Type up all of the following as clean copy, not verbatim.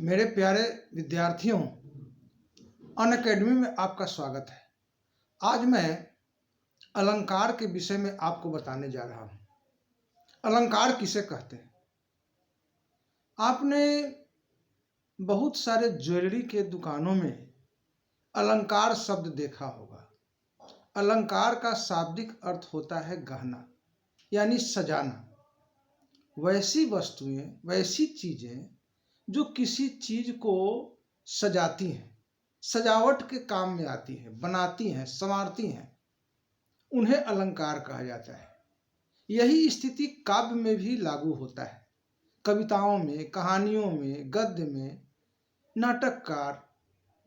मेरे प्यारे विद्यार्थियों, अनअकैडमी में आपका स्वागत है। आज मैं अलंकार के विषय में आपको बताने जा रहा हूँ। अलंकार किसे कहते हैं? आपने बहुत सारे ज्वेलरी के दुकानों में अलंकार शब्द देखा होगा। अलंकार का शाब्दिक अर्थ होता है गहना, यानी सजाना। वैसी वस्तुएं, वैसी चीजें जो किसी चीज को सजाती हैं, सजावट के काम में आती हैं, बनाती हैं, संवारती हैं, उन्हें अलंकार कहा जाता है। यही स्थिति काव्य में भी लागू होता है। कविताओं में, कहानियों में, गद्य में, नाटककार,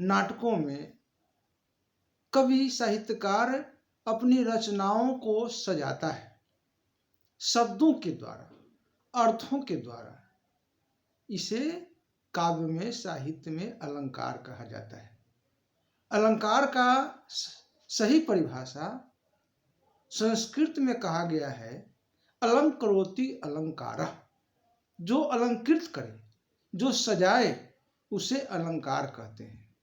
नाटकों में कवि, साहित्यकार अपनी रचनाओं को सजाता है शब्दों के द्वारा, अर्थों के द्वारा। इसे काव्य में, साहित्य में अलंकार कहा जाता है। अलंकार का सही परिभाषा संस्कृत में कहा गया है अलंकरोति अलंकारः। जो अलंकृत करे, जो सजाए, उसे अलंकार कहते हैं।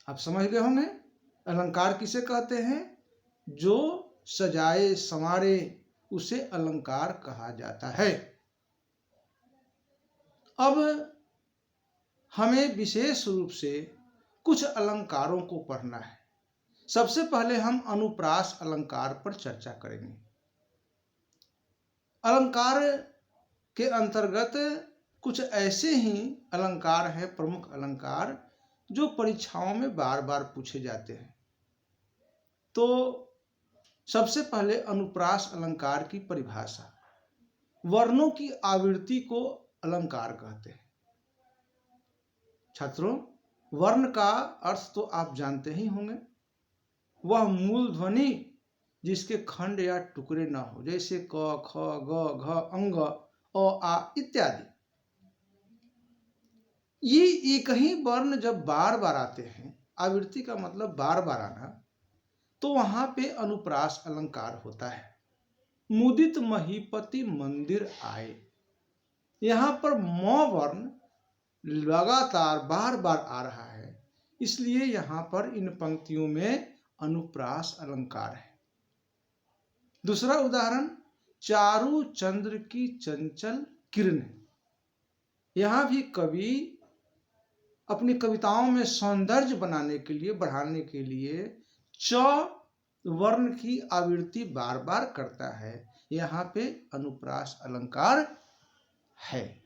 आप समझ गए होंगे अलंकार किसे कहते हैं? जो सजाए, संवारे, उसे अलंकार कहा जाता है। अब हमें विशेष रूप से कुछ अलंकारों को पढ़ना है। सबसे पहले हम अनुप्रास अलंकार पर चर्चा करेंगे। अलंकार के अंतर्गत कुछ ऐसे ही अलंकार हैं, प्रमुख अलंकार, जो परीक्षाओं में बार बार पूछे जाते हैं। तो सबसे पहले अनुप्रास अलंकार की परिभाषा। वर्णों की आवृत्ति को अलंकार कहते हैं। छात्रों, वर्ण का अर्थ तो आप जानते ही होंगे। वह मूल ध्वनि जिसके खंड या टुकड़े न हो, जैसे क, ख, ग, घ, अंग, अ, आ इत्यादि। ये एक ही वर्ण जब बार बार आते हैं, आवृत्ति का मतलब बार बार आना, तो वहां पे अनुप्रास अलंकार होता है। मुदित महीपति मंदिर आए, यहां पर म वर्ण लगातार बार बार आ रहा है, इसलिए यहां पर इन पंक्तियों में अनुप्रास अलंकार है। दूसरा उदाहरण, चारु चंद्र की चंचल किरण। यहां भी कवि अपनी कविताओं में सौंदर्य बनाने के लिए, बढ़ाने के लिए च वर्ण की आवृत्ति बार बार करता है। यहाँ पे अनुप्रास अलंकार है।